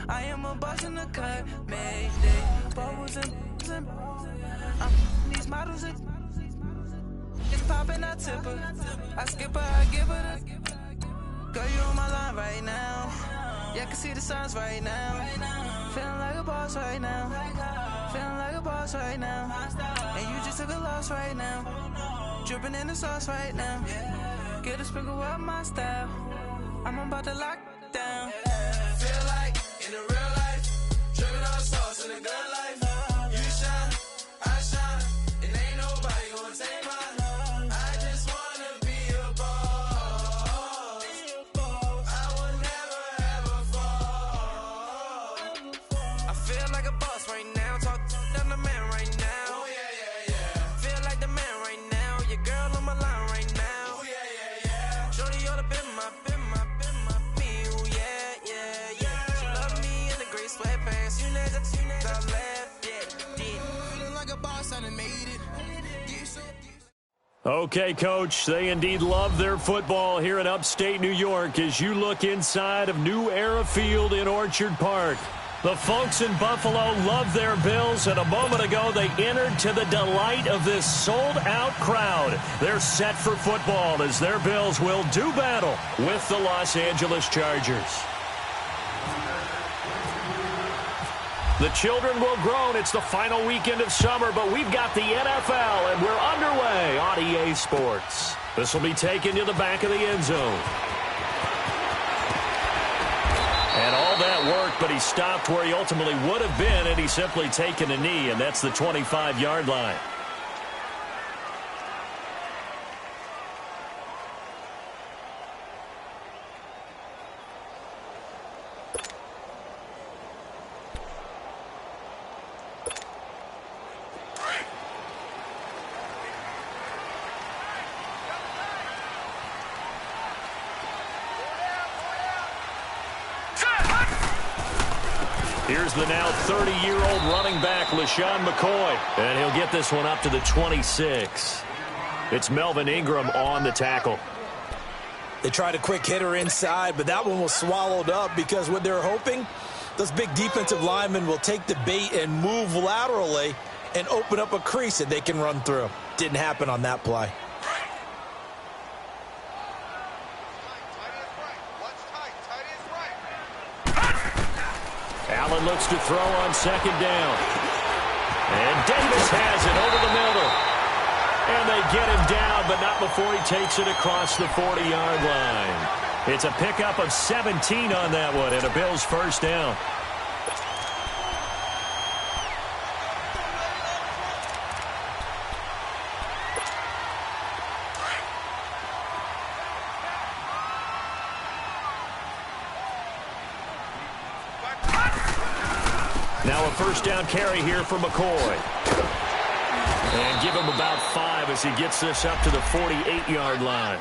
I am a boss in the cut, Mayday. Bubbles and these models are it's popping, I tip her. I skip her, I give her the. Girl, you on my line right now. Yeah, I can see the signs right now. Feeling like a boss right now. Feeling like a boss right now. And you just took a loss right now. Dripping in the sauce right now. Get a sprinkle up my style. I'm about to lock down. Feel like in the real life, dripping on sauce in the good life. You shine, I shine, and ain't nobody gonna take mine. I just wanna be a boss. I would never ever fall. I feel like a boss right now. Talk to the man right now. Oh yeah, yeah, yeah. Feel like the man right now. Your girl on my line right now. Oh yeah, yeah, yeah. Shorty oughta been my me. Ooh yeah, yeah, yeah. She love me in the gray sweatpants. You know that I left, yeah. Feeling like a boss, I done made it. Okay, Coach, they indeed love their football here in upstate New York as you look inside of New Era Field in Orchard Park. The folks in Buffalo love their Bills, and a moment ago they entered to the delight of this sold-out crowd. They're set for football as their Bills will do battle with the Los Angeles Chargers. The children will groan. It's the final weekend of summer, but we've got the NFL, and we're underway on EA Sports. This will be taken to the back of the end zone. And all that worked, but he stopped where he ultimately would have been, and he's simply taken a knee, and that's the 25-yard line. Here's the now 30-year-old running back, LaShawn McCoy, and he'll get this one up to the 26. It's Melvin Ingram on the tackle. They tried a quick hitter inside, but that one was swallowed up because what they're hoping, those big defensive linemen will take the bait and move laterally and open up a crease that they can run through. Didn't happen on that play. Allen looks to throw on second down. And Davis has it over the middle. And they get him down, but not before he takes it across the 40-yard line. It's a pickup of 17 on that one, and a Bills first down. Now a first down carry here for McCoy. And give him about 5 as he gets this up to the 48-yard line.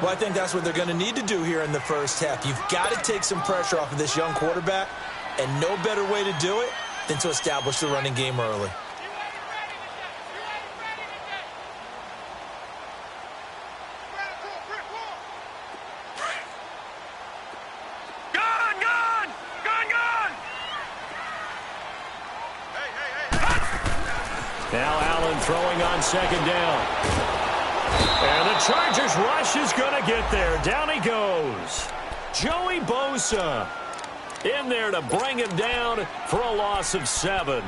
Well, I think that's what they're going to need to do here in the first half. You've got to take some pressure off of this young quarterback, and no better way to do it than to establish the running game early. Now Allen throwing on second down. And the Chargers rush is going to get there. Down he goes. Joey Bosa in there to bring him down for a loss of 7.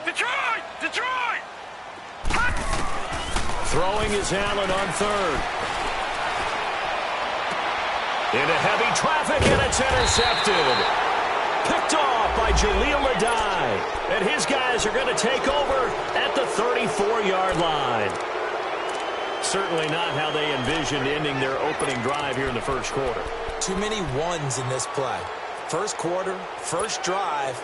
Detroit! Throwing is Allen on third. Into heavy traffic, and it's intercepted. Picked off by Jaleel Adai. And his guys are going to take over at the 34-yard line. Certainly not how they envisioned ending their opening drive here in the first quarter. Too many ones in this play. First quarter, first drive,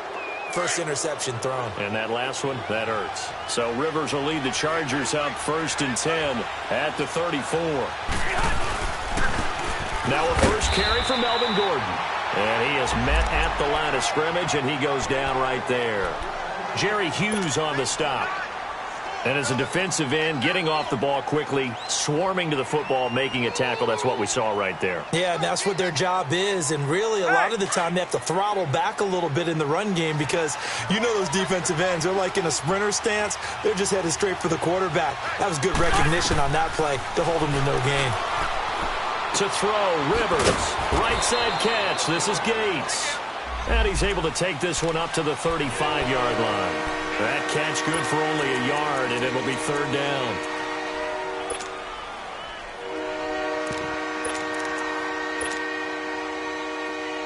first interception thrown. And that last one, that hurts. So Rivers will lead the Chargers up 1st and 10 at the 34. Now a first carry for Melvin Gordon. And he is met at the line of scrimmage, and he goes down right there. Jerry Hughes on the stop. And as a defensive end, getting off the ball quickly, swarming to the football, making a tackle, that's what we saw right there. Yeah, and that's what their job is. And really, a lot of the time, they have to throttle back a little bit in the run game because you know those defensive ends, they're like in a sprinter stance. They're just headed straight for the quarterback. That was good recognition on that play to hold them to no gain. To throw, Rivers. Right side catch. This is Gates. And he's able to take this one up to the 35-yard line. That catch good for only a yard, and it'll be third down.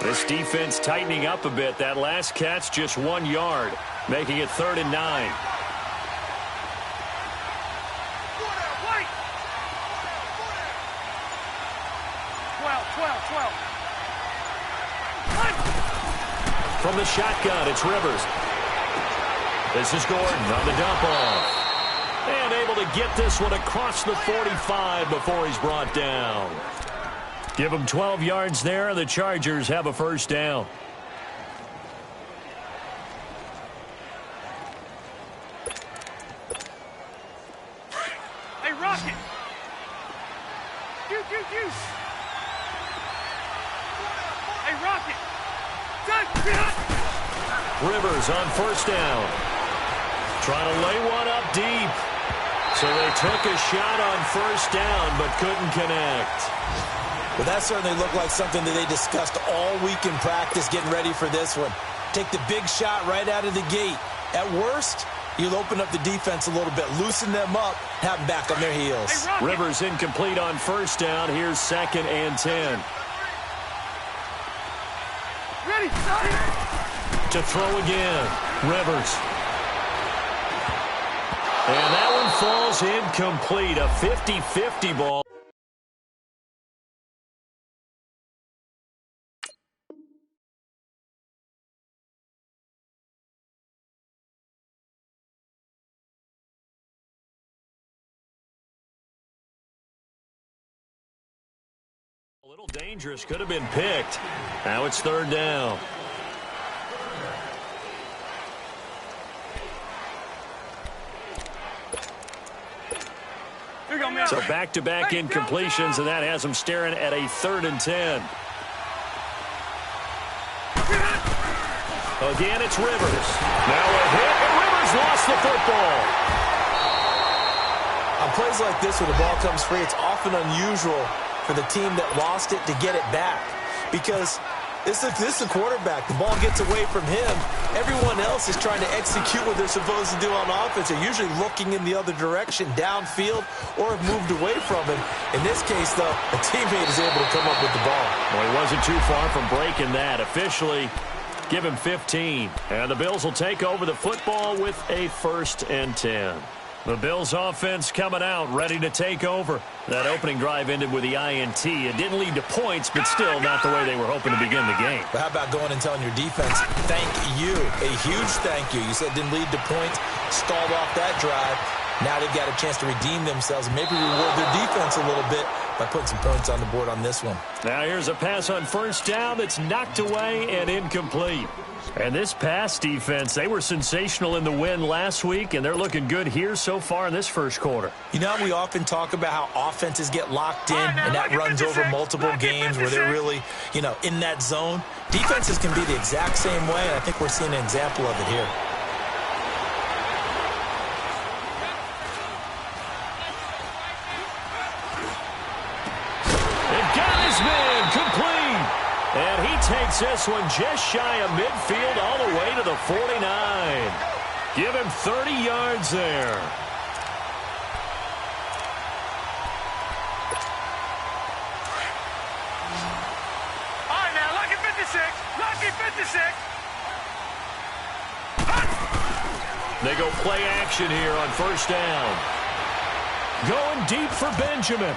This defense tightening up a bit. That last catch, just 1 yard, making it 3rd and 9. From the shotgun, it's Rivers. This is Gordon on the dump off. And able to get this one across the 45 before he's brought down. Give him 12 yards there, and the Chargers have a first down. Hey, Rocket! Hey, Rocket! Rivers on first down. Trying to lay one up deep. So they took a shot on first down, but couldn't connect. Well, that certainly looked like something that they discussed all week in practice getting ready for this one. Take the big shot right out of the gate. At worst, you'll open up the defense a little bit, loosen them up, have them back on their heels. Hey, Rivers incomplete on first down. Here's 2nd and 10. Ready, To throw again, Rivers. And that one falls incomplete, a 50-50 ball. A little dangerous, could have been picked. Now it's 3rd down. So back-to-back incompletions, and that has them staring at a 3rd and 10. Again, it's Rivers. Now a hit, and Rivers lost the football. On plays like this, when the ball comes free, it's often unusual for the team that lost it to get it back because this is the quarterback. The ball gets away from him. Everyone else is trying to execute what they're supposed to do on offense. They're usually looking in the other direction, downfield, or have moved away from him. In this case, though, a teammate is able to come up with the ball. Well, he wasn't too far from breaking that. Officially, give him 15. And the Bills will take over the football with a 1st and 10. The Bills offense coming out, ready to take over. That opening drive ended with the INT. It didn't lead to points, but still not the way they were hoping to begin the game. But how about going and telling your defense, thank you, a huge thank you. You said it didn't lead to points, stalled off that drive. Now they've got a chance to redeem themselves and maybe reward their defense a little bit by putting some points on the board on this one. Now here's a pass on first down that's knocked away and incomplete. And this pass defense, they were sensational in the win last week, and they're looking good here so far in this first quarter. You know, we often talk about how offenses get locked in, and that runs over multiple games where they're really, you know, in that zone. Defenses can be the exact same way, and I think we're seeing an example of it here. They've got his man complete. And he takes this one just shy of midfield all the way to the 49. Give him 30 yards there. All right, now, lucky 56. Lucky 56. They go play action here on first down. Going deep for Benjamin.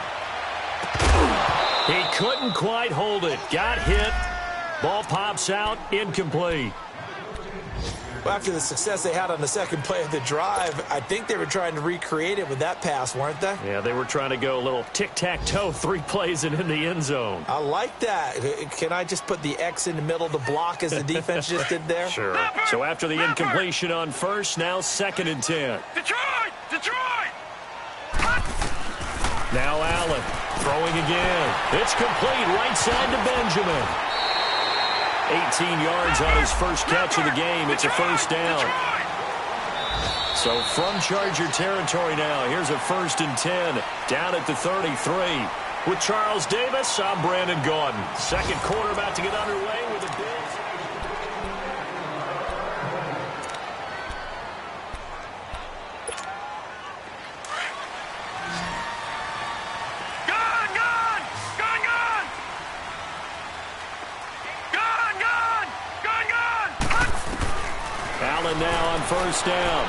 He couldn't quite hold it. Got hit. Ball pops out. Incomplete. Well, after the success they had on the second play of the drive, I think they were trying to recreate it with that pass, weren't they? Yeah, they were trying to go a little tic-tac-toe, 3 plays and in the end zone. I like that. Can I just put the X in the middle to block as the defense just did there? Sure. So after the incompletion on first, now 2nd and 10. Detroit! Detroit! Now Allen throwing again. It's complete right side to Benjamin. 18 yards on his first catch of the game. It's a first down. So from Charger territory now, here's a 1st and 10 down at the 33. With Charles Davis, I'm Brandon Gaudin. Second quarter about to get underway with the Bills. Allen now on first down.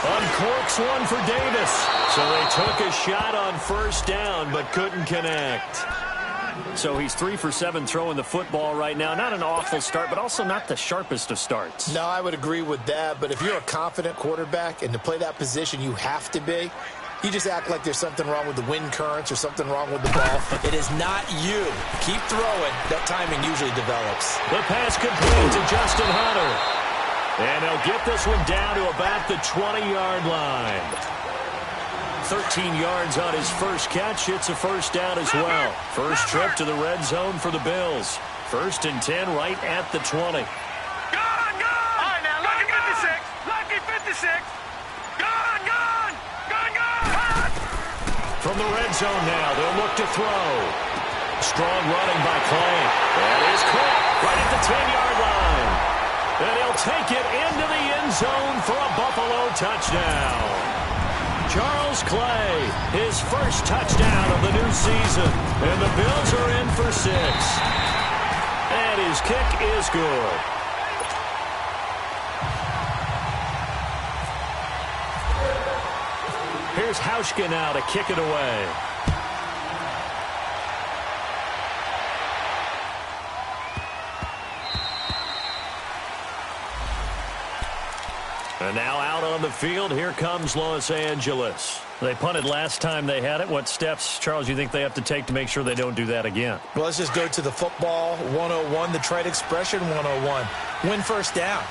Uncorks one for Davis. So they took a shot on first down but couldn't connect. So he's 3 for 7 throwing the football right now. Not an awful start, but also not the sharpest of starts. No, I would agree with that. But if you're a confident quarterback and to play that position you have to be, you just act like there's something wrong with the wind currents or something wrong with the ball. It is not you. Keep throwing. That timing usually develops. The pass complete to Justin Hunter. And they'll get this one down to about the 20-yard line. 13 yards on his first catch. It's a first down as well. First trip to the red zone for the Bills. 1st and 10 right at the 20. Gone! All right, now, lucky 56. Lucky 56. Gone! From the red zone now, they'll look to throw. Strong running by Clay. That is caught right at the 10-yard line. And he'll take it into the end zone for a Buffalo touchdown. Charles Clay, his first touchdown of the new season. And the Bills are in for 6. And his kick is good. Here's Hauschka now to kick it away. And now out on the field, here comes Los Angeles. They punted last time they had it. What steps, Charles, you think they have to take to make sure they don't do that again? Well, let's just go to the football 101, the trade expression 101. Win first down.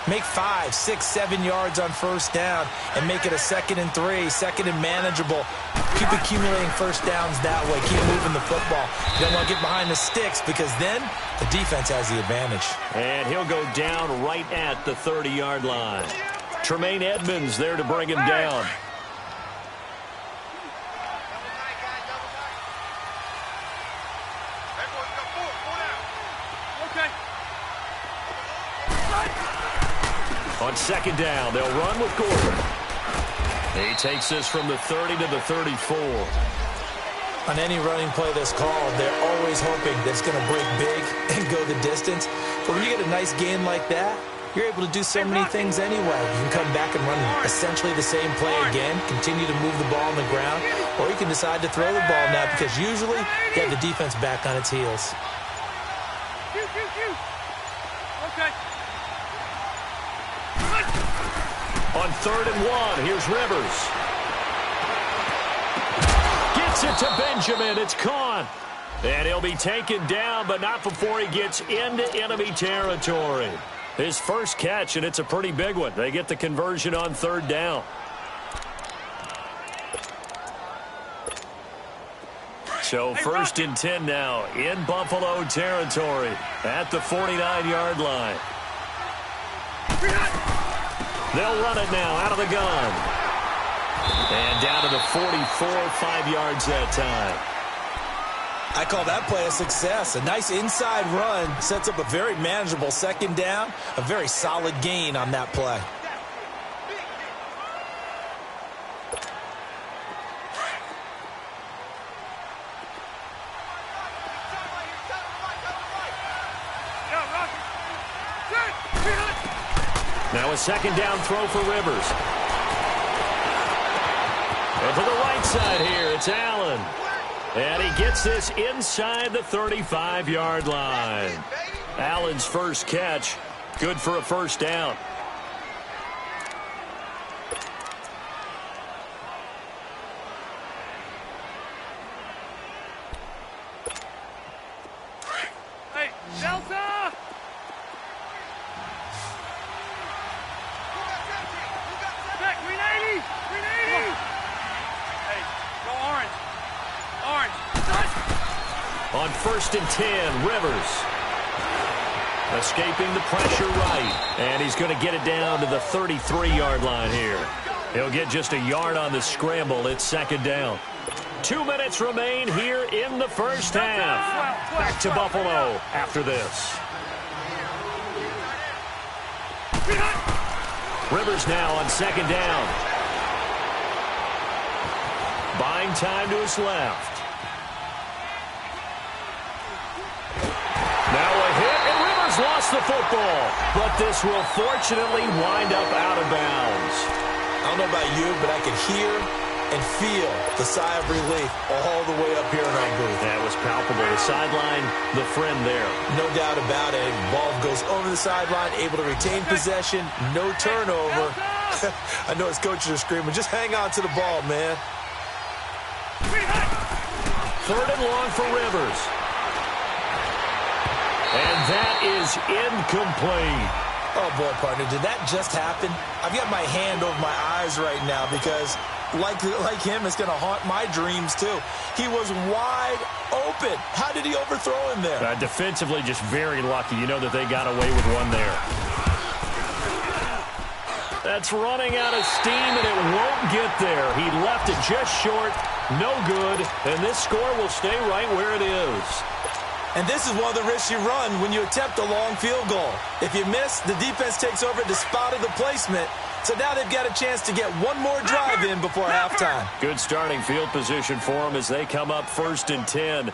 Make 5, 6, 7 yards on first down and make it a 2nd and 3, 2nd and manageable. Keep accumulating first downs that way. Keep moving the football. You don't want to get behind the sticks because then the defense has the advantage. And he'll go down right at the 30-yard line. Tremaine Edmonds there to bring him down. On 2nd down, they'll run with Gordon. He takes this from the 30 to the 34. On any running play that's called, they're always hoping that it's going to break big and go the distance. But when you get a nice gain like that, you're able to do so many things anyway. You can come back and run essentially the same play again, continue to move the ball on the ground, or you can decide to throw the ball now because usually you have the defense back on its heels. Okay. On 3rd and 1, here's Rivers. Gets it to Benjamin. It's caught. And he'll be taken down, but not before he gets into enemy territory. His first catch, and it's a pretty big one. They get the conversion on 3rd down. So 1st and 10 now in Buffalo territory at the 49-yard line. They'll run it now out of the gun. And down to the 44, 5 yards that time. I call that play a success. A nice inside run sets up a very manageable 2nd down. A very solid gain on that play. Now a 2nd down throw for Rivers. And to the right side here, it's Allen. And he gets this inside the 35-yard line. Allen's first catch, good for a first down. Hey, Delta! Back, 380! 380! Hey, go orange. On 1st and 10, Rivers. Escaping the pressure right. And he's going to get it down to the 33-yard line here. He'll get just a yard on the scramble. It's 2nd down. 2 minutes remain here in the first half. Back to Buffalo after this. Rivers now on 2nd down. Buying time to his left. Now a hit, and Rivers lost the football. But this will fortunately wind up out of bounds. I don't know about you, but I can hear and feel the sigh of relief all the way up here in our booth. That was palpable. The sideline, the friend there. No doubt about it. Ball goes over the sideline, able to retain possession, no turnover. I know his coaches are screaming, just hang on to the ball, man. 3rd and long for Rivers. And that is incomplete. Oh, boy, partner, did that just happen? I've got my hand over my eyes right now because, like him, it's going to haunt my dreams, too. He was wide open. How did he overthrow him there? Defensively, just very lucky. You know that they got away with one there. That's running out of steam, and it won't get there. He left it just short, no good, and this score will stay right where it is. And this is one of the risks you run when you attempt a long field goal. If you miss, the defense takes over the spot of the placement. So now they've got a chance to get one more drive in before halftime. Good starting field position for them as they come up 1st and 10.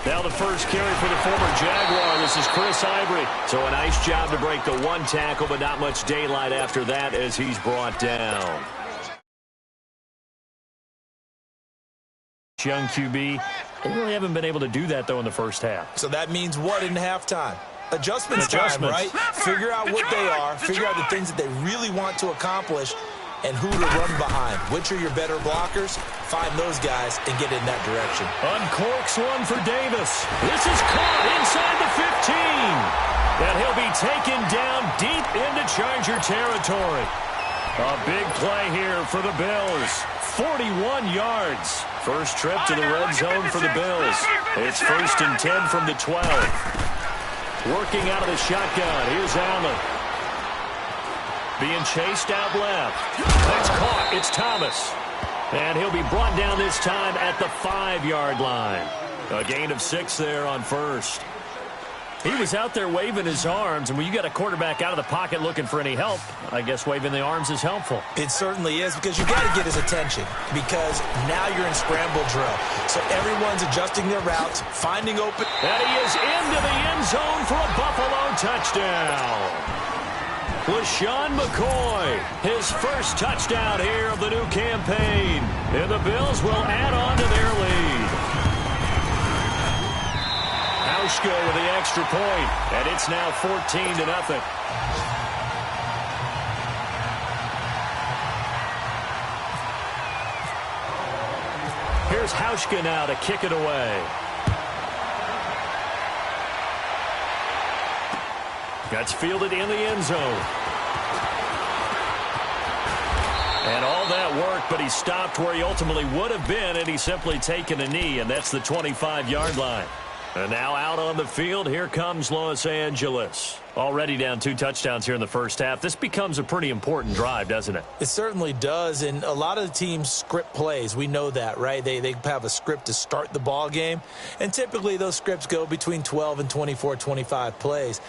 Now the first carry for the former Jaguar. This is Chris Ivory. So a nice job to break the one tackle, but not much daylight after that as he's brought down. Young QB. They really haven't been able to do that, though, in the first half. So that means what in halftime? Adjustments time, right? Figure out what they are, figure out the things that they really want to accomplish, and who to run behind. Which are your better blockers? Find those guys and get in that direction. Uncorks one for Davis. This is caught inside the 15. And he'll be taken down deep into Charger territory. A big play here for the Bills. 41 yards. First trip to the red zone for the Bills. It's 1st and 10 from the 12. Working out of the shotgun. Here's Allen. Being chased out left. That's caught. It's Thomas. And he'll be brought down this time at the 5-yard line. A gain of 6 there on first. He was out there waving his arms, and when you got a quarterback out of the pocket looking for any help, I guess waving the arms is helpful. It certainly is, because you got to get his attention, because now you're in scramble drill. So everyone's adjusting their routes, finding open. And he is into the end zone for a Buffalo touchdown. LaShawn McCoy, his first touchdown here of the new campaign. And the Bills will add on to their lead. Hauschka with the extra point, and it's now 14-0. Here's Hauschka now to kick it away. That's fielded in the end zone. And all that work, but he stopped where he ultimately would have been, and he's simply taken a knee, and that's the 25-yard line. And now out on the field, here comes Los Angeles. Already down 2 touchdowns here in the first half. This becomes a pretty important drive, doesn't it? It certainly does, and a lot of the teams script plays. We know that, right? They have a script to start the ball game, and typically those scripts go between 12 and 24, 25 plays.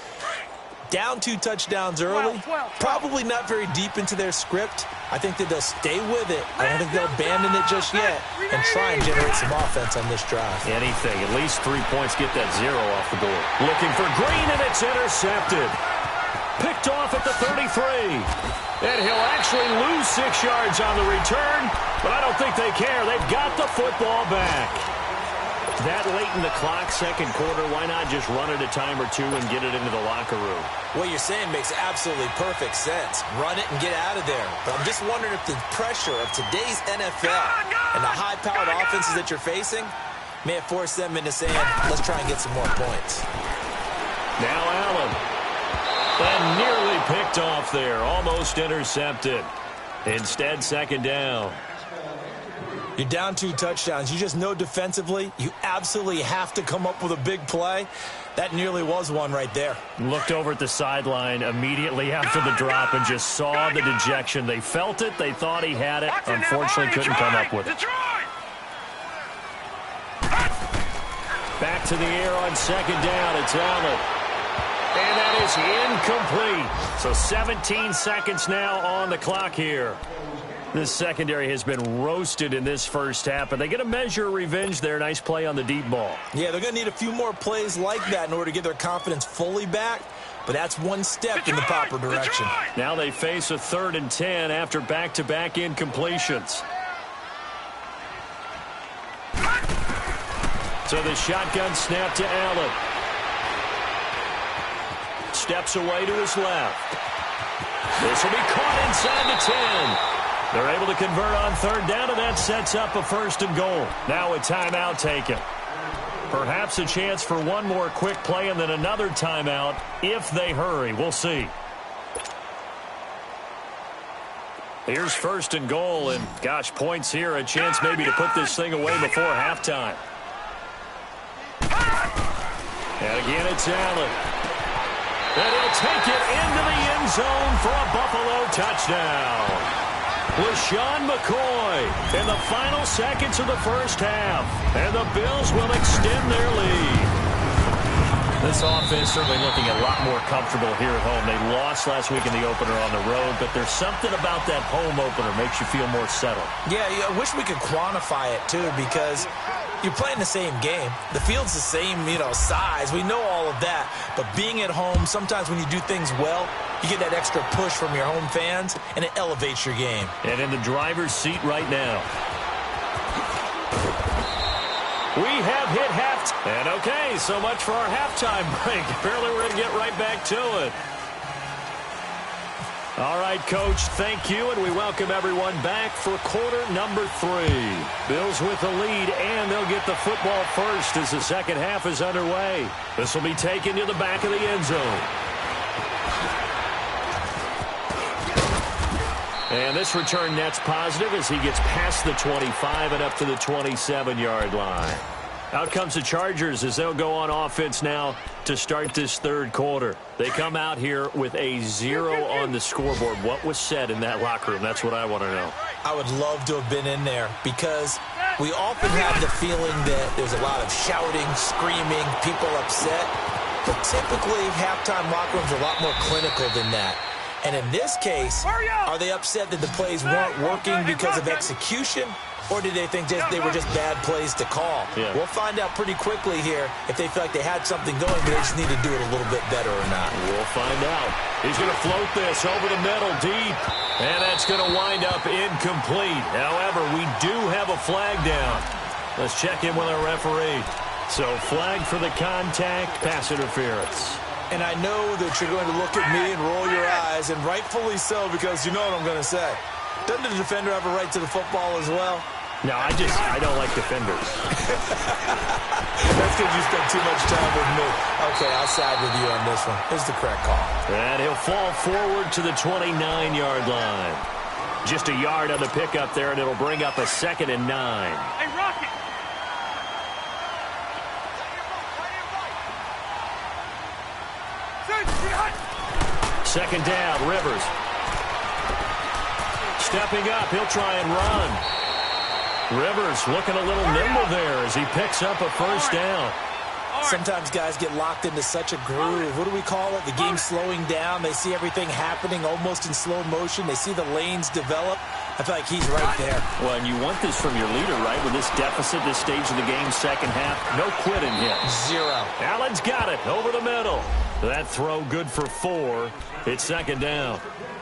Down 2 touchdowns early, probably not very deep into their script. I think that they'll stay with it. I don't think they'll abandon it just yet and try and generate some offense on this drive. Anything, at least 3 points, get that 0 off the board. Looking for Green, and it's intercepted. Picked off at the 33. And he'll actually lose 6 yards on the return, but I don't think they care. They've got the football back. That late in the clock, second quarter, why not just run it a time or two and get it into the locker room? What you're saying makes absolutely perfect sense. Run it and get out of there. But I'm just wondering if the pressure of today's NFL and the high-powered offenses that you're facing may have forced them into saying, let's try and get some more points. Now Allen. And nearly picked off there. Almost intercepted. Instead, second down. You're down 2 touchdowns. You just know defensively you absolutely have to come up with a big play. That nearly was one right there. Looked over at the sideline immediately after the drop and just saw the dejection. They felt it. They thought he had it. Unfortunately, couldn't come up with it. Back to the air on second down. It's Allen. And that is incomplete. So 17 seconds now on the clock here. This secondary has been roasted in this first half, but they get a measure of revenge there. Nice play on the deep ball. Yeah, they're going to need a few more plays like that in order to get their confidence fully back, but that's one step in the proper direction. Now they face a 3rd and 10 after back-to-back incompletions. So the shotgun snap to Allen. Steps away to his left. This will be caught inside the 10. They're able to convert on 3rd down, and that sets up a 1st and goal. Now a timeout taken. Perhaps a chance for one more quick play and then another timeout if they hurry. We'll see. Here's 1st and goal, and gosh, points here. A chance maybe to put this thing away before halftime. And again, it's Allen. And he'll take it into the end zone for a Buffalo touchdown. LaShawn McCoy in the final seconds of the first half. And the Bills will extend their lead. This offense certainly looking a lot more comfortable here at home. They lost last week in the opener on the road, but there's something about that home opener makes you feel more settled. Yeah, I wish we could quantify it, too, because you're playing the same game. The field's the same, size. We know all of that. But being at home, sometimes when you do things well, you get that extra push from your home fans, and it elevates your game. And in the driver's seat right now. We have hit halftime. And okay, so much for our halftime break. Apparently we're going to get right back to it. All right, Coach, thank you, and we welcome everyone back for quarter number 3. Bills with the lead, and they'll get the football first as the second half is underway. This will be taken to the back of the end zone. And this return net's positive as he gets past the 25 and up to the 27-yard line. Out comes the Chargers as they'll go on offense now to start this 3rd quarter. They come out here with a 0 on the scoreboard. What was said in that locker room? That's what I want to know. I would love to have been in there because we often have the feeling that there's a lot of shouting, screaming, people upset. But typically, halftime locker rooms are a lot more clinical than that. And in this case, are they upset that the plays weren't working because of execution? Or did they think they were just bad plays to call? Yeah. We'll find out pretty quickly here if they feel like they had something going, but they just need to do it a little bit better or not. We'll find out. He's going to float this over the middle deep. And that's going to wind up incomplete. However, we do have a flag down. Let's check in with our referee. So flag for the contact, pass interference. And I know that you're going to look at me and roll your eyes, and rightfully so, because you know what I'm going to say. Doesn't the defender have a right to the football as well? No, I don't like defenders. That's because you spent too much time with me. Okay, I'll side with you on this one. Here's the correct call. And he'll fall forward to the 29-yard line. Just a yard on the pickup there, and it'll bring up a 2nd and 9. Hey, Rocket! Second down, Rivers. Stepping up, he'll try and run. Rivers looking a little nimble there as he picks up a 1st down. Sometimes guys get locked into such a groove. What do we call it? The game's slowing down. They see everything happening almost in slow motion. They see the lanes develop. I feel like he's right there. Well, and you want this from your leader, right? With this deficit, this stage of the game, second half, no quitting here. 0. Allen's got it over the middle. That throw good for 4. It's 2nd down.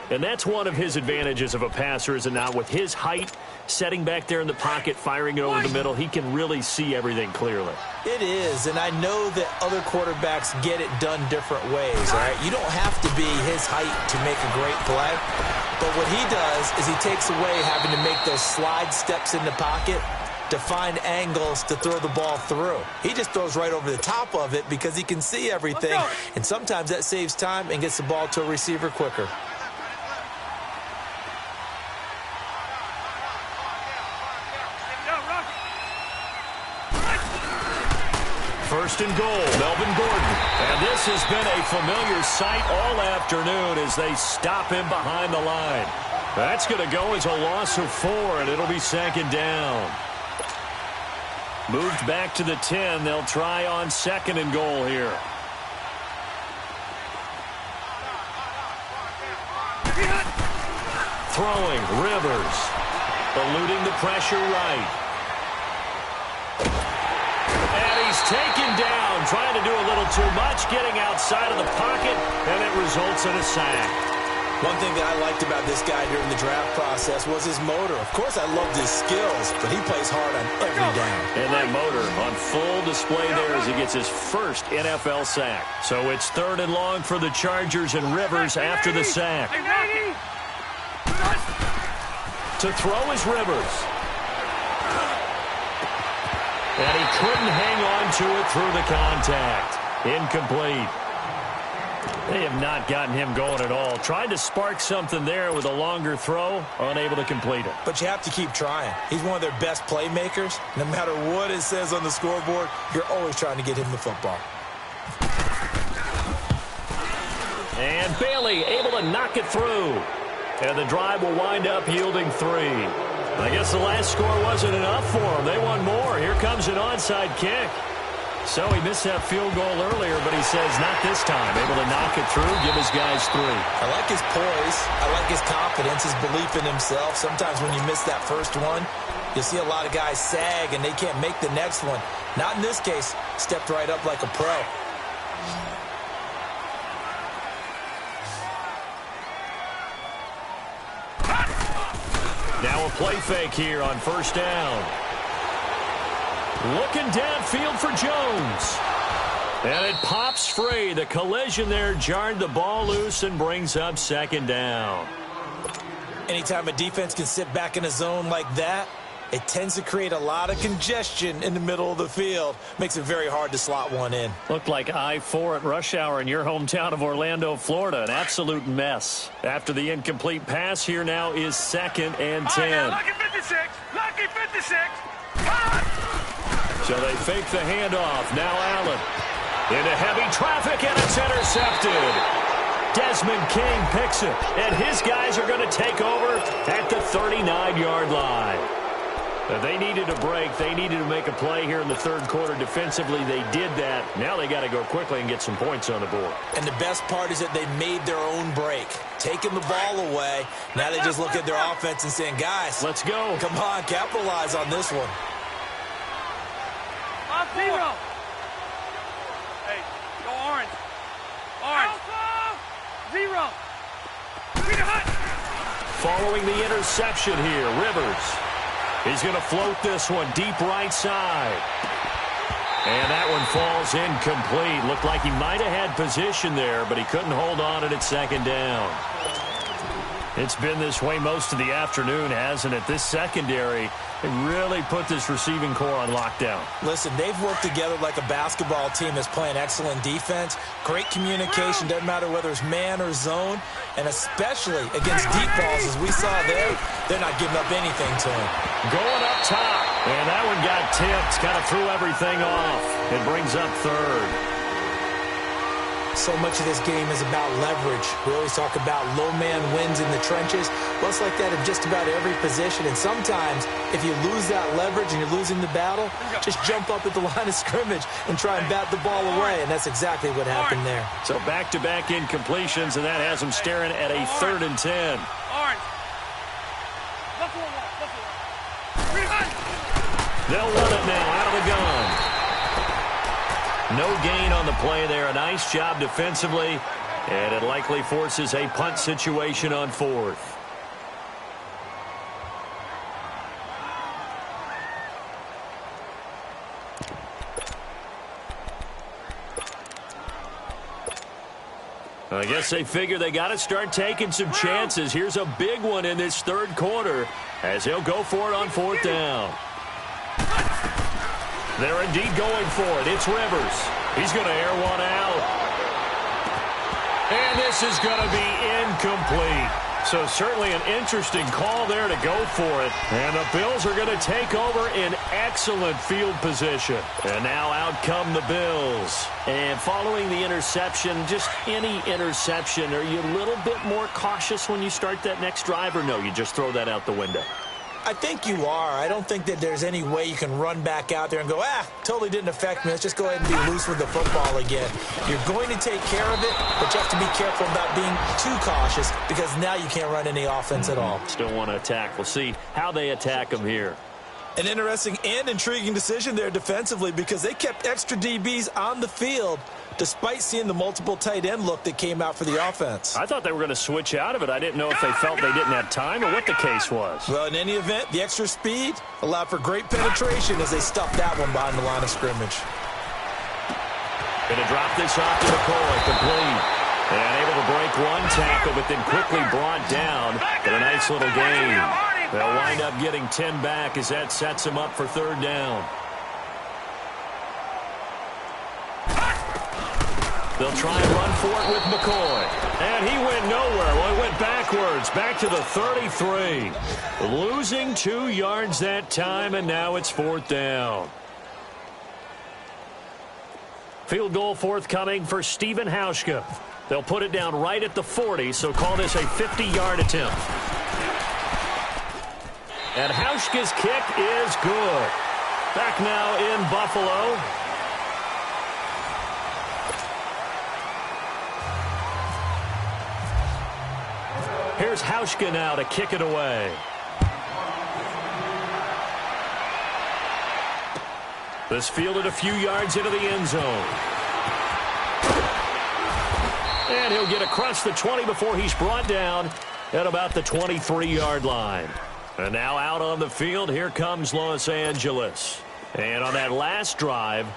And that's one of his advantages of a passer, is it not? With his height, setting back there in the pocket, firing it over the middle, he can really see everything clearly. It is, and I know that other quarterbacks get it done different ways, all right? You don't have to be his height to make a great play. But what he does is he takes away having to make those slide steps in the pocket to find angles to throw the ball through. He just throws right over the top of it because he can see everything, and sometimes that saves time and gets the ball to a receiver quicker. First and goal, Melvin Gordon. And this has been a familiar sight all afternoon as they stop him behind the line. That's going to go as a loss of 4, and it'll be second down. Moved back to the 10. They'll try on second and goal here. Throwing, Rivers. Eluding the pressure right. And he's taken down, trying to do a little too much, getting outside of the pocket, and it results in a sack. One thing that I liked about this guy during the draft process was his motor. Of course, I loved his skills, but he plays hard on every down. And that motor on full display there as he gets his first NFL sack. So it's 3rd and long for the Chargers, and Rivers after the sack. To throw is Rivers. And he couldn't hang on to it through the contact. Incomplete. They have not gotten him going at all. Tried to spark something there with a longer throw, unable to complete it. But you have to keep trying. He's one of their best playmakers. No matter what it says on the scoreboard, you're always trying to get him the football. And Bailey able to knock it through. And the drive will wind up yielding 3. I guess the last score wasn't enough for them. They want more. Here comes an onside kick. So he missed that field goal earlier, but he says not this time. Able to knock it through, give his guys 3. I like his poise. I like his confidence, his belief in himself. Sometimes when you miss that first one, you'll see a lot of guys sag and they can't make the next one. Not in this case. Stepped right up like a pro. Now a play fake here on first down. Looking downfield for Jones. And it pops free. The collision there jarred the ball loose and brings up second down. Anytime a defense can sit back in a zone like that, it tends to create a lot of congestion in the middle of the field. Makes it very hard to slot one in. Looked like I-4 at rush hour in your hometown of Orlando, Florida. An absolute mess. After the incomplete pass, here now is 2nd and 10. Right, lucky 56. Lucky 56. So they fake the handoff. Now Allen. Into heavy traffic, and it's intercepted. Desmond King picks it, and his guys are going to take over at the 39-yard line. They needed a break. They needed to make a play here in the 3rd quarter. Defensively, they did that. Now they got to go quickly and get some points on the board. And the best part is that they made their own break. Taking the ball away. Now they just look at their offense and saying, guys, let's go. Come on, capitalize on this one. On 0. Hey, go orange. Orange. 0. Following the interception here, Rivers. He's going to float this one deep right side. And that one falls incomplete. Looked like he might have had position there, but he couldn't hold on it at second down. It's been this way most of the afternoon, hasn't it? This secondary, they really put this receiving core on lockdown. Listen, they've worked together like a basketball team that's playing excellent defense. Great communication, doesn't matter whether it's man or zone. And especially against deep balls, as we saw there, they're not giving up anything to him. Going up top. And that one got tipped. Kind of threw everything off. It brings up 3rd. So much of this game is about leverage. We always talk about low man wins in the trenches. Well, it's like that in just about every position. And sometimes, if you lose that leverage and you're losing the battle, just jump up at the line of scrimmage and try and bat the ball away. And that's exactly what happened there. So back-to-back incompletions, and that has them staring at a 3rd and 10. They'll run it now out of the gun. No gain on the play there. A nice job defensively, and it likely forces a punt situation on 4th. I guess they figure they got to start taking some chances. Here's a big one in this 3rd quarter as he'll go for it on 4th down. They're indeed going for it. It's Rivers. He's going to air one out. And this is going to be incomplete. So certainly an interesting call there to go for it. And the Bills are going to take over in excellent field position. And now out come the Bills. And following the interception, just any interception, are you a little bit more cautious when you start that next drive, or no, you just throw that out the window? I think you are. I don't think that there's any way you can run back out there and go, totally didn't affect me. Let's just go ahead and be loose with the football again. You're going to take care of it, but you have to be careful about being too cautious because now you can't run any offense at all. Still want to attack. We'll see how they attack them here. An interesting and intriguing decision there defensively because they kept extra DBs on the field despite seeing the multiple tight end look that came out for the offense. I thought they were going to switch out of it. I didn't know if they felt they didn't have time or what the case was. Well, in any event, the extra speed allowed for great penetration as they stuffed that one behind the line of scrimmage. Going to drop this off to McCoy, complete. And able to break one tackle, but then quickly brought down for a nice little gain. They'll wind up getting 10 back as that sets them up for third down. They'll try and run for it with McCoy. And he went nowhere. Well, he went backwards, back to the 33. Losing 2 yards that time, and now it's fourth down. Field goal forthcoming for Stephen Hauschka. They'll put it down right at the 40, so call this a 50-yard attempt. And Hauschka's kick is good. Back now in Buffalo. Here's Hauschka now to kick it away. This fielded a few yards into the end zone. And he'll get across the 20 before he's brought down at about the 23-yard line. And now out on the field, here comes Los Angeles. And on that last drive,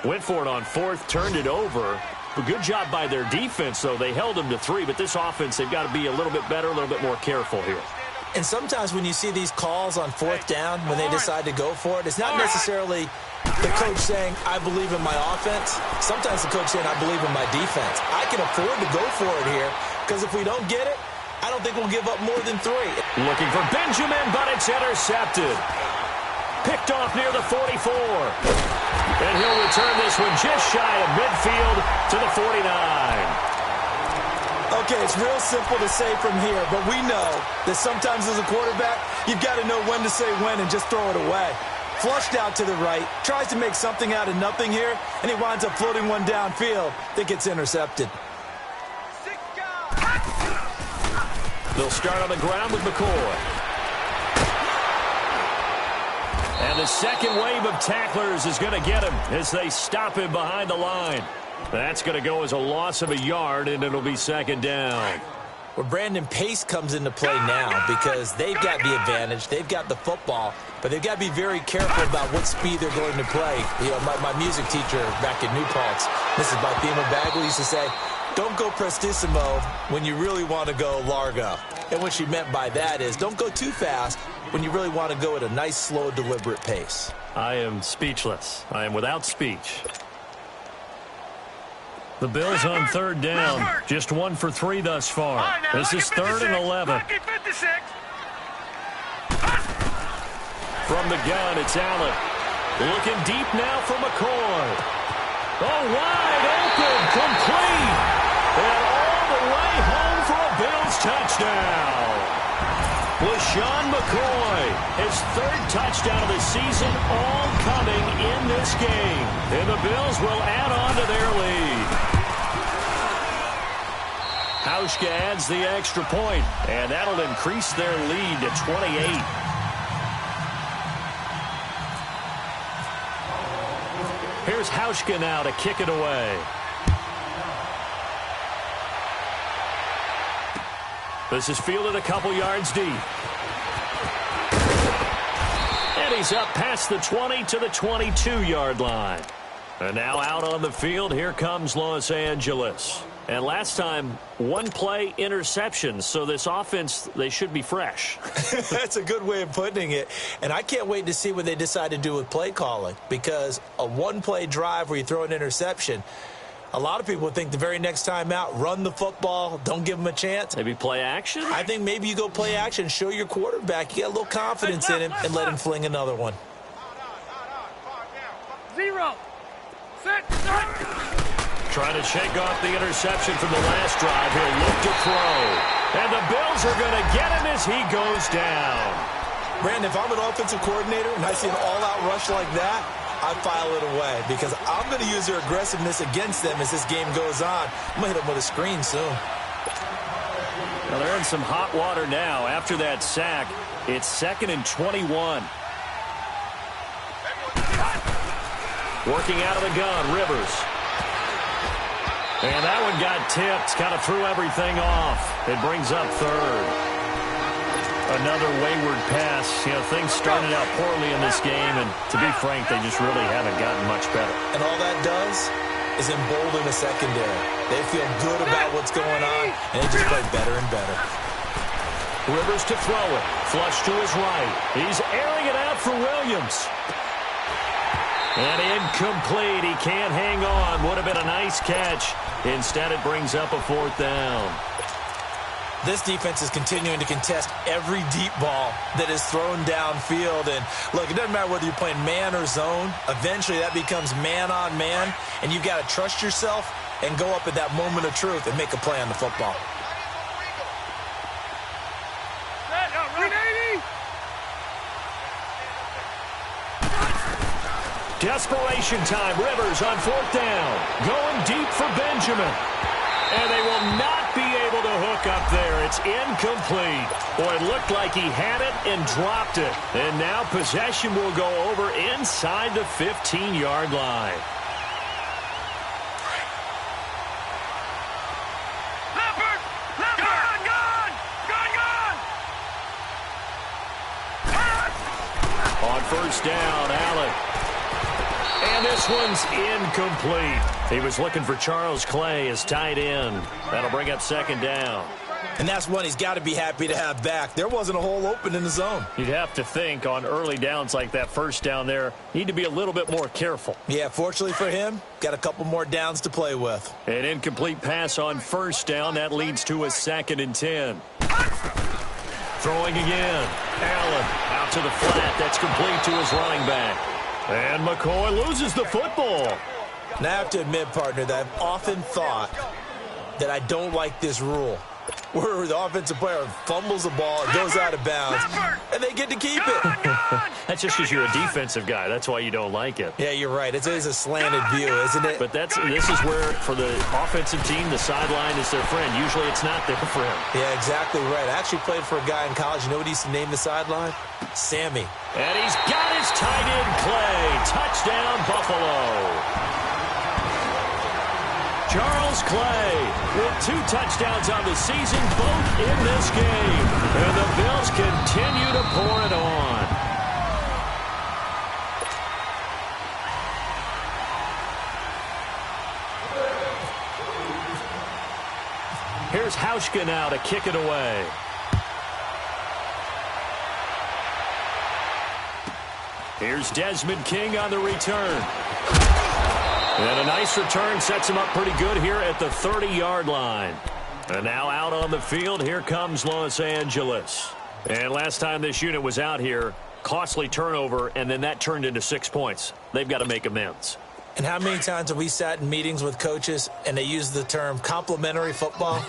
went for it on fourth, turned it over. A good job by their defense, though. They held them to 3, but this offense, they've got to be a little bit better, a little bit more careful here. And sometimes when you see these calls on fourth down, when they decide to go for it, it's not necessarily the coach saying, I believe in my offense. Sometimes the coach saying, I believe in my defense. I can afford to go for it here because if we don't get it, I don't think we'll give up more than 3. Looking for Benjamin, but it's intercepted. Picked off near the 44. And he'll return this one just shy of midfield to the 49. Okay, it's real simple to say from here, but we know that sometimes as a quarterback, you've got to know when to say when and just throw it away. Flushed out to the right, tries to make something out of nothing here, and he winds up floating one downfield that gets intercepted. They'll start on the ground with McCoy. And the second wave of tacklers is going to get him as they stop him behind the line. That's going to go as a loss of a yard, and it'll be second down. Well, Brandon, pace comes into play now because they've got the advantage. They've got the football, but they've got to be very careful about what speed they're going to play. You know, my music teacher back in New Paltz, Mrs. Bythema Bagley, used to say, don't go prestissimo when you really want to go largo. And what she meant by that is don't go too fast when you really want to go at a nice, slow, deliberate pace. I am speechless. I am without speech. The Bills on third down. Just 1 for 3 thus far. This is 3rd and 11. From the gun, it's Allen. Looking deep now for McCoy. Oh, wide open, complete. And all the way home for a Bills touchdown. LaShawn McCoy, his 3rd touchdown of the season, all coming in this game. And the Bills will add on to their lead. Hauschka adds the extra point, and that'll increase their lead to 28. Here's Hauschka now to kick it away. This is fielded a couple yards deep. And he's up past the 20 to the 22-yard line. And now out on the field, here comes Los Angeles. And last time, 1 play interception. So this offense, they should be fresh. That's a good way of putting it. And I can't wait to see what they decide to do with play calling. Because a 1-play drive where you throw an interception, A lot of people think the very next time out, run the football, don't give them a chance. Maybe play action? I think maybe you go play action, show your quarterback you got a little confidence in him, and let him fling another one. 0. Set. Start. Trying to shake off the interception from the last drive. He'll look to throw. And the Bills are going to get him as he goes down. Brandon, if I'm an offensive coordinator and I see an all-out rush like that, I file it away because I'm going to use their aggressiveness against them as this game goes on. I'm going to hit them with a screen soon. Well, they're in some hot water now. After that sack, it's 2nd and 21. Working out of the gun, Rivers. And that one got tipped, kind of threw everything off. It brings up 3rd. Another wayward pass. You know, things started out poorly in this game, and to be frank, they just really haven't gotten much better. And all that does is embolden the secondary. They feel good about what's going on, and they just play better and better. Rivers to throw it. Flush to his right. He's airing it out for Williams. And incomplete. He can't hang on. Would have been a nice catch. Instead, it brings up a 4th down. This defense is continuing to contest every deep ball that is thrown downfield. And, look, it doesn't matter whether you're playing man or zone. Eventually, that becomes man-on-man, and you've got to trust yourself and go up at that moment of truth and make a play on the football. Desperation time. Rivers on 4th down. Going deep for Benjamin. And they will not be able to hook up there. It's incomplete. Boy, it looked like he had it and dropped it. And now possession will go over inside the 15-yard line. On 1st down, Allen. And this one's incomplete. He was looking for Charles Clay as tight end. That'll bring up 2nd down. And that's one he's got to be happy to have back. There wasn't a hole open in the zone. You'd have to think on early downs like that 1st down there, need to be a little bit more careful. Yeah, fortunately for him, got a couple more downs to play with. An incomplete pass on 1st down. That leads to a 2nd and 10. Throwing again. Allen out to the flat. That's complete to his running back. And McCoy loses the football. And I have to admit, partner, that I've often thought that I don't like this rule, where the offensive player fumbles the ball, it goes out of bounds, and they get to keep it. That's just because you're a defensive guy. That's why you don't like it. Yeah, you're right. It is a slanted view, isn't it? But this is where, for the offensive team, the sideline is their friend. Usually it's not there for him. Yeah, exactly right. I actually played for a guy in college. You know what he used to name the sideline? Sammy. And he's got his tight end Clay. Touchdown, Buffalo. Charles Clay with 2 touchdowns on the season, both in this game. And the Bills continue to pour it on. Here's Hauschka now to kick it away. Here's Desmond King on the return. And a nice return sets him up pretty good here at the 30-yard line. And now out on the field, here comes Los Angeles. And last time this unit was out here, costly turnover, and then that turned into 6 points. They've got to make amends. And how many times have we sat in meetings with coaches and they use the term complementary football?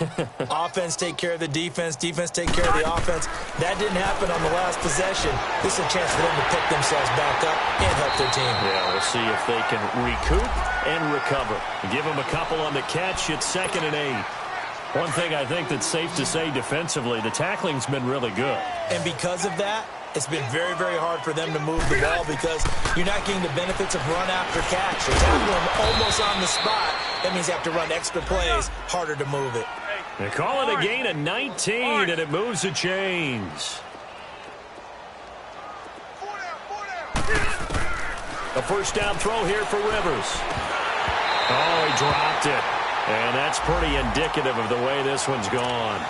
Offense take care of the defense, defense take care of the offense. That didn't happen on the last possession. This is a chance for them to pick themselves back up and help their team. Yeah, we'll see if they can recoup and recover. Give them a couple on the catch. It's 2nd and 8. One thing I think that's safe to say defensively, the tackling's been really good. And because of that, it's been very, very hard for them to move the ball because you're not getting the benefits of run after catch. You're tackling them almost on the spot. That means you have to run extra plays, harder to move it. They call it a gain of 19, and it moves the chains. A 1st down throw here for Rivers. Oh, he dropped it. And that's pretty indicative of the way this one's gone.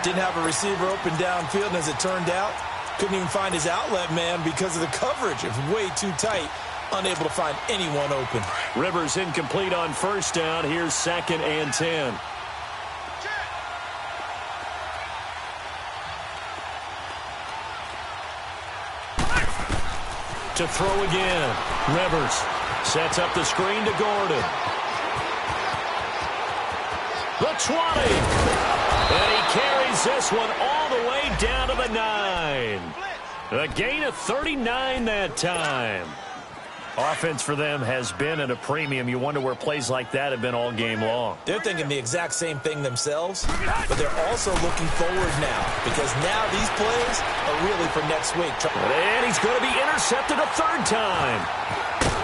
Didn't have a receiver open downfield, and as it turned out, couldn't even find his outlet man because of the coverage. It was way too tight unable to find anyone open. Rivers incomplete on first down. Here's 2nd and 10. To throw again. Rivers sets up the screen to Gordon. The 20. And he carries this one all the way down to the 9. A gain of 39 that time. Offense for them has been at a premium. You wonder where plays like that have been all game long. They're thinking the exact same thing themselves, but they're also looking forward now because now these plays are really for next week. And he's going to be intercepted a 3rd time.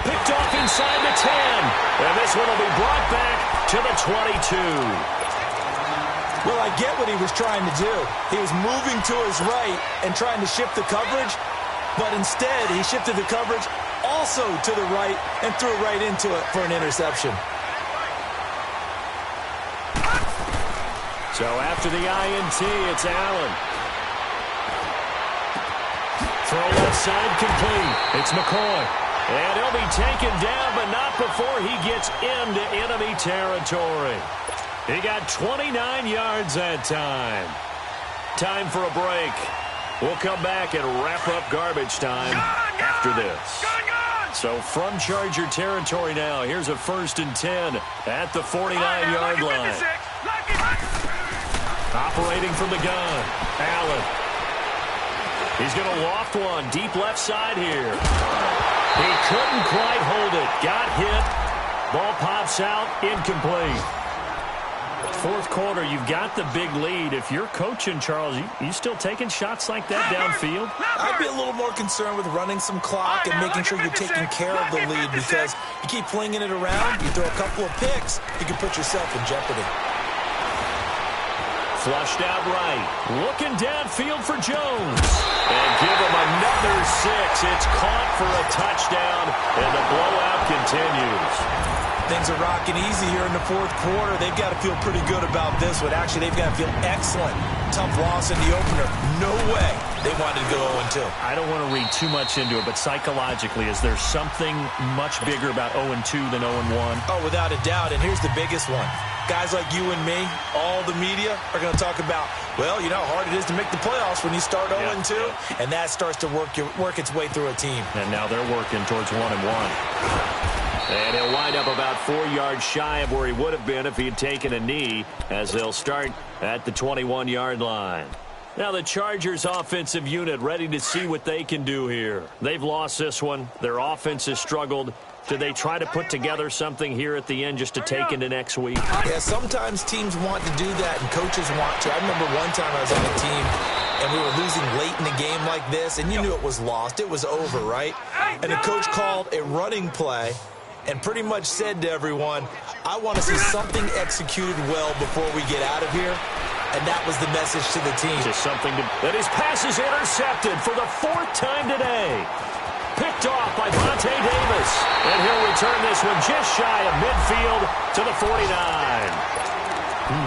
Picked off inside the 10. And this one will be brought back to the 22. Well, I get what he was trying to do. He was moving to his right and trying to shift the coverage, but instead he shifted the coverage also to the right and threw right into it for an interception. So after the INT, it's Allen. Throw left side complete. It's McCoy. And he'll be taken down, but not before he gets into enemy territory. He got 29 yards that time. Time for a break. We'll come back and wrap up garbage time after this. So from Charger territory now, here's a 1st and 10 at the 49-yard line. Operating from the gun, Allen. He's going to loft one deep left side here. He couldn't quite hold it. Got hit. Ball pops out, incomplete. 4th quarter, you've got the big lead. If you're coaching, Charles, you still taking shots like that downfield? I'd be a little more concerned with running some clock and making sure you're taking care of the lead because you keep flinging it around, you throw a couple of picks, you can put yourself in jeopardy. Flushed out right. Looking downfield for Jones. And give him another 6. It's caught for a touchdown, and the blowout continues. Things are rocking easy here in the 4th quarter. They've got to feel pretty good about this one. Actually, they've got to feel excellent. Tough loss in the opener. No way they wanted to go 0-2. I don't want to read too much into it, but psychologically, is there something much bigger about 0-2 than 0-1? Oh, without a doubt, and here's the biggest one. Guys like you and me, all the media, are going to talk about, well, you know how hard it is to make the playoffs when you start 0-2, and that starts to work its way through a team. And now they're working towards 1-1. And he'll wind up about 4 yards shy of where he would have been if he had taken a knee, as they'll start at the 21-yard line. Now the Chargers offensive unit ready to see what they can do here. They've lost this one. Their offense has struggled. Do they try to put together something here at the end just to take into next week? Yeah, sometimes teams want to do that and coaches want to. I remember one time I was on a team and we were losing late in a game like this, and you knew it was lost. It was over, right? And the coach called a running play and pretty much said to everyone, I want to see something executed well before we get out of here. And that was the message to the team. Just something that his pass is intercepted for the 4th time today. Picked off by Vontae Davis. And he'll return this one just shy of midfield to the 49.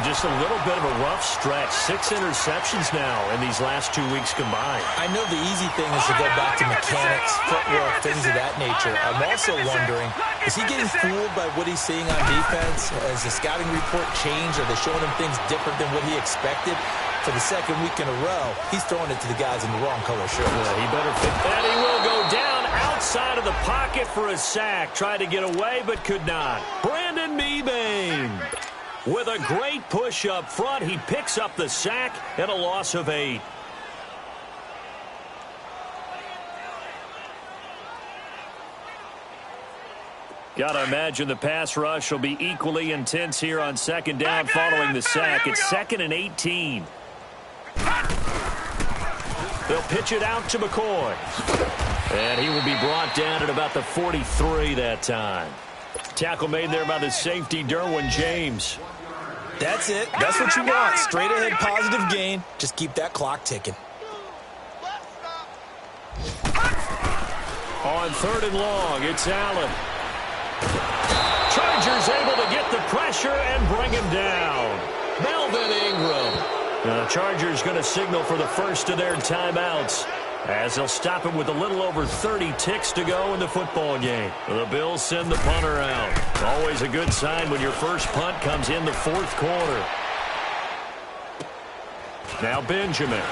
Just a little bit of a rough stretch. 6 interceptions now in these last 2 weeks combined. I know the easy thing is to go back to mechanics, footwork, things of that nature. I'm also wondering, is he getting fooled by what he's seeing on defense? Has the scouting report changed? Are they showing him things different than what he expected? For the 2nd week in a row, he's throwing it to the guys in the wrong color shirts. Yeah, he better fit. And he will go down outside of the pocket for a sack. Tried to get away, but could not. Brandon Mebane with a great push up front. He picks up the sack and a loss of 8. Gotta imagine the pass rush will be equally intense here on 2nd down following the sack. It's 2nd and 18. They'll pitch it out to McCoy. And he will be brought down at about the 43 that time. Tackle made there by the safety, Derwin James. That's it. That's what you want. Straight ahead positive gain. Just keep that clock ticking. On 3rd and long, it's Allen. Chargers able to get the pressure and bring him down. Melvin Ingram. The Chargers going to signal for the first of their timeouts. as they'll stop him with a little over 30 ticks to go in the football game. The Bills send the punter out. Always a good sign when your first punt comes in the fourth quarter. Now Benjamin.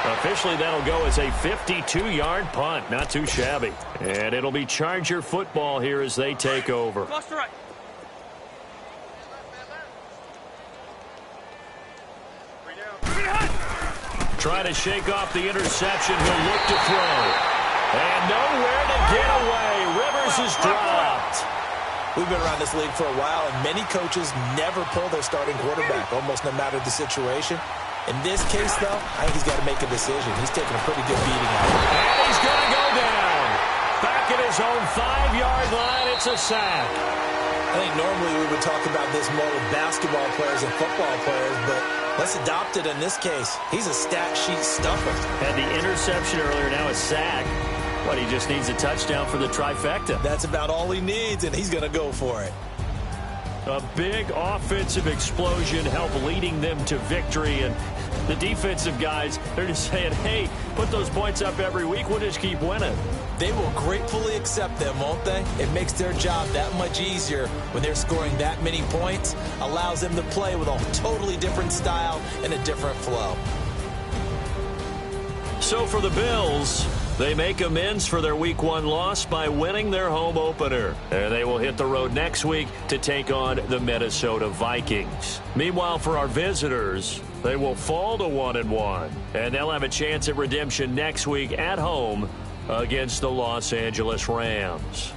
Officially, that'll go as a 52-yard punt. Not too shabby. And it'll be Charger football here as they take over. Trying to shake off the interception. He'll look to throw. And nowhere to get away. Rivers is dropped. We've been around this league for a while, and many coaches never pull their starting quarterback, almost no matter the situation. In this case, though, I think he's got to make a decision. He's taking a pretty good beating out of it. And he's going to go down. Back at his own 5-yard line, it's a sack. I think normally we would talk about this more with basketball players and football players, but let's adopt it in this case. He's a stat sheet stuffer. Had the interception earlier, now a sack. What, he just needs a touchdown for the trifecta. That's about all he needs, and he's going to go for it. A big offensive explosion helped leading them to victory, and the defensive guys, they're just saying, hey, put those points up every week, we'll just keep winning. They will gratefully accept them, won't they? It makes their job that much easier when they're scoring that many points, allows them to play with a totally different style and a different flow. So for the Bills, they make amends for their Week 1 loss by winning their home opener. And they will hit the road next week to take on the Minnesota Vikings. Meanwhile, for our visitors, they will fall to 1-1. And they'll have a chance at redemption next week at home against the Los Angeles Rams.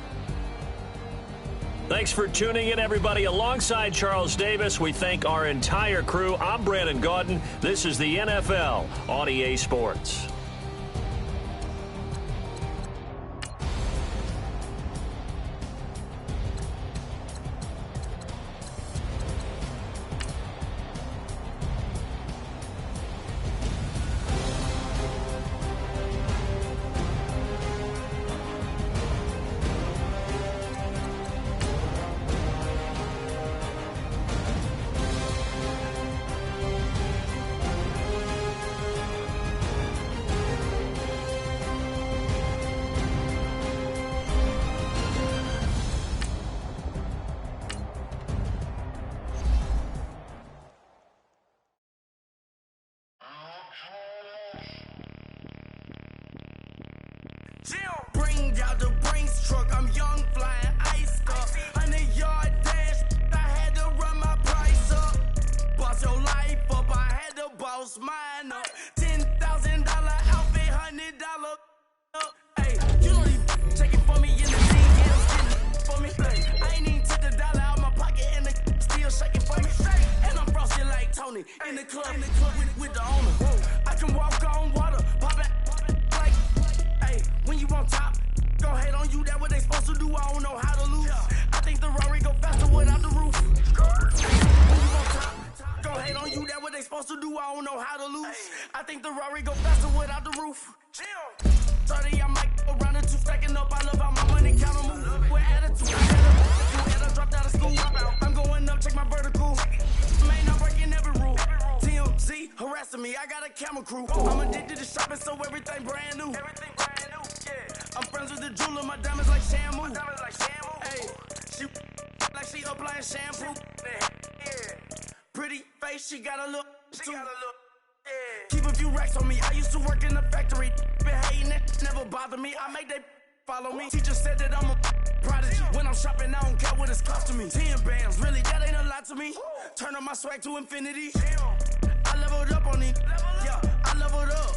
Thanks for tuning in, everybody. Alongside Charles Davis, we thank our entire crew. I'm Brandon Gaudin. This is the NFL on EA Sports. Bring out the Brinks truck, I'm young, flying ice up. 100-yard dash, I had to run my price up. Boss your life up, I had to boss mine up. $10,000 outfit, $100 up. Hey, you don't even take it for me in the DMs, for me. Hey, I ain't even took the dollar out my pocket and the still shaking for me. And I'm frosty like Tony in the club with the owner. I can walk on water, pop it. When you on top, go hate on you, that what they supposed to do, I don't know how to lose. I think the Rari go faster without the roof. When you on top, go hate on you, that what they supposed to do, I don't know how to lose. I think the Rari go faster without the roof. 30, I'm like around the two, stacking up, I love how my money count on move. With attitude, I dropped out of school. I'm going up, check my vertical. Man, I'm breaking every rule. TMZ harassing me, I got a camera crew. I'm addicted to shopping, so everything brand new. I'm friends with the jeweler, my diamonds like Shamu. Hey, she like she applying shampoo. Pretty face, she got a look. Keep a few racks on me. I used to work in the factory. Been hating it, never bother me. I make they follow me. Teacher said that I'm a prodigy. When I'm shopping, I don't care what it's costing me. 10 bands, really, that ain't a lot to me. Turn up my swag to infinity. I leveled up on these. Yeah, I leveled up.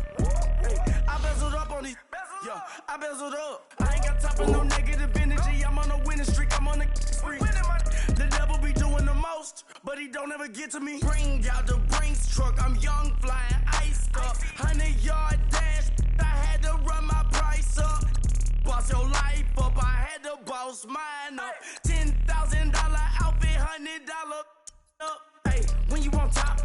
Hey, I bezeled up on these. Yeah, I bezeled up. I ain't got time for no negative energy. I'm on a winning streak. I'm on a spree. The devil be doing the most, but he don't ever get to me. Bring out the Brinks truck. I'm young, flying ice up. 100-yard dash. I had to run my price up. Boss your life up. I had to boss mine up. $10,000 outfit, $100 up. Hey, when you on top,